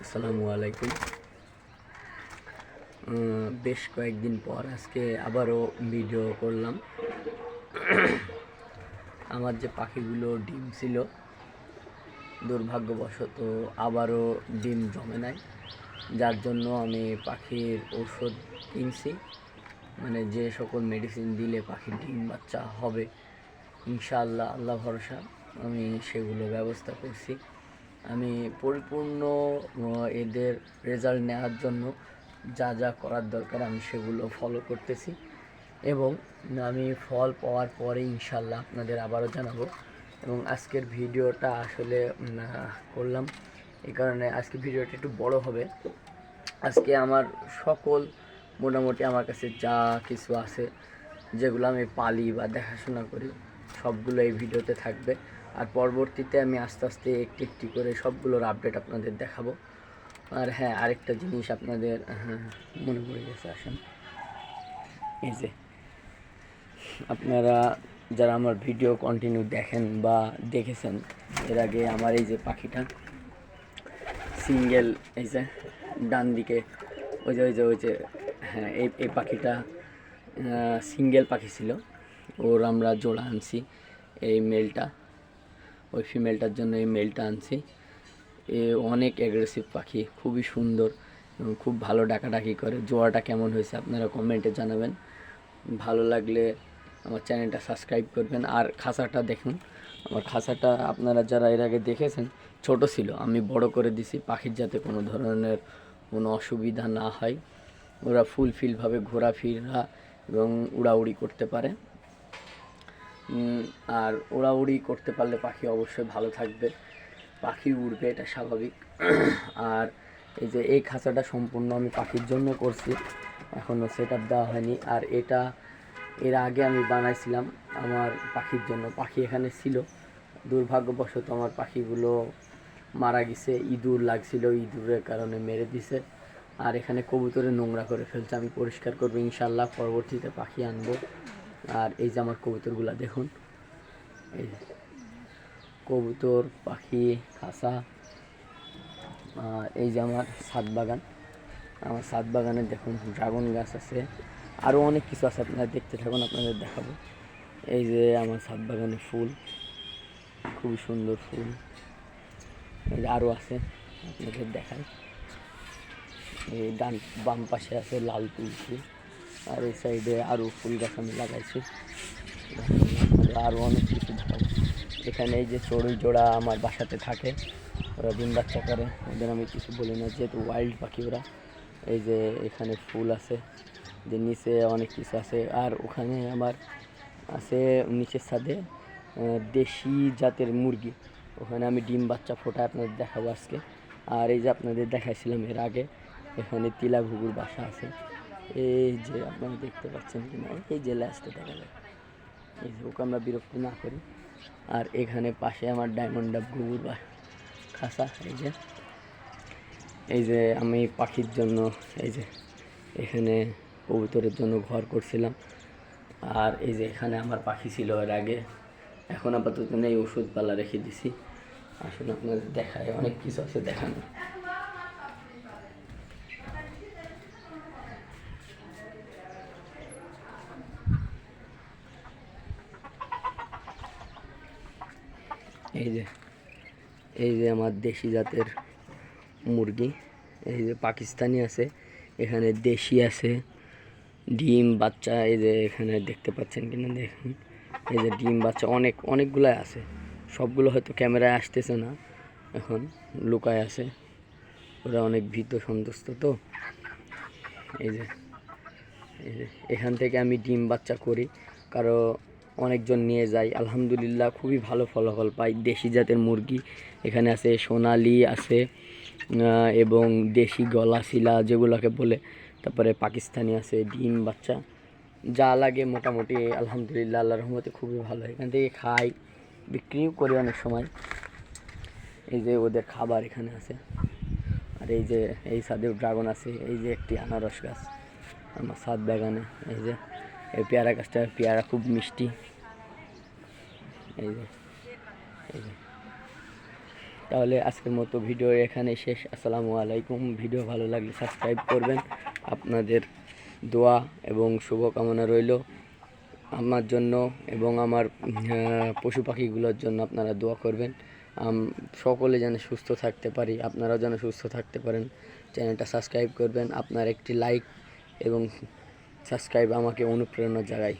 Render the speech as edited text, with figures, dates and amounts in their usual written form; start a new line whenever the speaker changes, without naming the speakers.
আসসালামু আলাইকুম। বেশ কয়েকদিন পর আজকে আবারও ভিডিও করলাম। আমার যে পাখিগুলো ডিম ছিল, দুর্ভাগ্যবশত আবারও ডিম জমে নাই, যার জন্য আমি পাখির ওষুধ কিনছি। মানে যে সকল মেডিসিন দিলে পাখির ডিম বাচ্চা হবে ইনশাআল্লাহ, আল্লাহ ভরসা, আমি সেগুলো ব্যবস্থা করছি। আমি পরিপূর্ণ এদের রেজাল্ট নেওয়ার জন্য যা যা করার দরকার আমি সেগুলো ফলো করতেছি এবং আমি ফল পাওয়ার পরে ইনশাল্লাহ আপনাদের আবারও জানাবো। এবং আজকের ভিডিওটা আসলে করলাম এই কারণে, আজকে ভিডিওটা একটু বড় হবে। আজকে আমার সকল মোটামুটি আমার কাছে যা কিছু আছে, যেগুলো আমি পালি বা দেখাশোনা করি, সবগুলো এই ভিডিওতে থাকবে। আর পরবর্তীতে আমি আস্তে আস্তে একটি একটি করে সবগুলোর আপডেট আপনাদের দেখাবো। আর হ্যাঁ, আরেকটা জিনিস আপনাদের মনে পড়ে গেছে, আসেন। এই যে আপনারা যারা আমার ভিডিও কন্টিনিউ দেখেন বা দেখেছেন এর আগে, আমার এই যে পাখিটা সিঙ্গেল, এই যে ডান দিকে ওই যে হ্যাঁ, এই পাখিটা সিঙ্গেল পাখি ছিল, ওর আমরা জোড়া আনছি। এই মেলটা ওই ফিমেলটার জন্য এই মেলটা আনছি। এ অনেক অ্যাগ্রেসিভ পাখি, খুবই সুন্দর এবং খুব ভালো ডাকাডাকি করে। জোড়াটা কেমন হয়েছে আপনারা কমেন্টে জানাবেন। ভালো লাগলে আমার চ্যানেলটা সাবস্ক্রাইব করবেন। আর খাঁচাটা দেখুন, আমার খাঁচাটা আপনারা যারা এর আগে দেখেছেন ছোট ছিল, আমি বড় করে দিছি পাখির যাতে কোনো ধরনের কোনো অসুবিধা না হয়, ওরা ফুলফিলভাবে ঘোরাফেরা এবং উড়াউড়ি করতে পারে। আর উড়াউড়ি করতে পারলে পাখি অবশ্যই ভালো থাকবে, পাখি উড়বে, এটা স্বাভাবিক। আর এই যে এই খাঁচাটা সম্পূর্ণ আমি পাখির জন্য করছি, এখনও সেট আপ দেওয়া হয়নি। আর এটা এর আগে আমি বানাইছিলাম আমার পাখির জন্য। পাখি এখানে ছিল, দুর্ভাগ্যবশত আমার পাখিগুলো মারা গেছে, ইঁদুর লাগছিল, ইঁদুরের কারণে মেরে দিছে। আর এখানে কবুতরে নোংরা করে ফেলছে, আমি পরিষ্কার করবো ইনশাল্লাহ, পরবর্তীতে পাখি আনবো। আর এই যে আমার কবুতরগুলো দেখুন, এই কবুতর, পাখি, খাঁচা। এই যে আমার ছাদ বাগান, আমার ছাদ বাগানে দেখুন ড্রাগন গাছ আছে, আরও অনেক কিছু আছে, আপনারা দেখতে থাকুন, আপনাদের দেখাবো। এই যে আমার ছাদ বাগানে ফুল, খুবই সুন্দর ফুল, এই যে আরও আছে, আপনাদের দেখাই। এই বাম পাশে আছে লাল তুলসী, আর এই সাইডে আরও ফুল গাছ আমি লাগাইছি, আরও অনেক কিছু দেখাবো। এখানে এই যে চড়ুই জোড়া আমার বাসাতে থাকে, ওরা ডিম বাচ্চা করে, ওদের আমি কিছু বলি না, যেহেতু ওয়াইল্ড পাখি ওরা। এই যে এখানে ফুল আছে, যে নিচে অনেক কিছু আছে। আর ওখানে আমার আছে নিচের ছাদে দেশি জাতের মুরগি, ওখানে আমি ডিম বাচ্চা ফোটায় আপনাদের দেখাবো আজকে। আর এই যে আপনাদের দেখাইছিলাম এর আগে, এখানে তিলা ঘুঘুর বাসা আছে, এই যে আপনারা দেখতে পাচ্ছেন কিনা, এই যে ল্যাসটা দেখা যায়, এই যে ওকে আমরা বিরক্ত না করি। আর এখানে পাশে আমার ডায়মন্ড ডাব ঘুঘুর খাঁচা। এই যে আমি পাখির জন্য এই যে এখানে কবুতরের জন্য ঘর করছিলাম। আর এই যে এখানে আমার পাখি ছিল এর আগে, এখন আপাতত নেই, ওষুধপালা রেখে দিছি। আসলে আপনাদের দেখায়, অনেক কিছু আছে দেখানো। এই যে আমার দেশি জাতের মুরগি, এই যে পাকিস্তানি আছে, এখানে দেশি আছে, ডিম বাচ্চা এই যে এখানে দেখতে পাচ্ছেন কিনা দেখুন, এই যে ডিম বাচ্চা অনেকগুলাই আছে, সবগুলো হয়তো ক্যামেরায় আসতেছে না, এখন লুকায় আছে, ওরা অনেক ভীত সন্তুষ্ট। তো এই যে এখান থেকে আমি ডিম বাচ্চা করি, কারো অনেকজন নিয়ে যায়, আলহামদুলিল্লাহ খুবই ভালো ফলাফল পাই। দেশি জাতের মুরগি এখানে আছে, সোনালি আছে এবং দেশি গলাশিলা যেগুলোকে বলে, তারপরে পাকিস্তানি আছে, ডিম বাচ্চা যা লাগে মোটামুটি আলহামদুলিল্লাহ আল্লাহর রহমতে খুবই ভালো। এখান থেকে খাই, বিক্রিও করি অনেক সময়। এই যে ওদের খাবার এখানে আছে। আর এই যে এই ছাদে ড্রাগন আছে, এই যে একটি আনারস গাছ আমার ছাদ বাগানে, এই যে এই পেয়ারা গাছটা, পেয়ারা খুব মিষ্টি। এই যে তাহলে আজকের মতো ভিডিও এখানে শেষ। আসসালামু আলাইকুম। ভিডিও ভালো লাগলে সাবস্ক্রাইব করবেন। আপনাদের দোয়া এবং শুভকামনা রইল আমার জন্য এবং আমার পশু পাখিগুলোর জন্য। আপনারা দোয়া করবেন সকলে যেন সুস্থ থাকতে পারি, আপনারাও যেন সুস্থ থাকতে পারেন। চ্যানেলটা সাবস্ক্রাইব করবেন। আপনার একটি লাইক এবং সাবস্ক্রাইব আমাকে অনুপ্রেরণা জাগায়।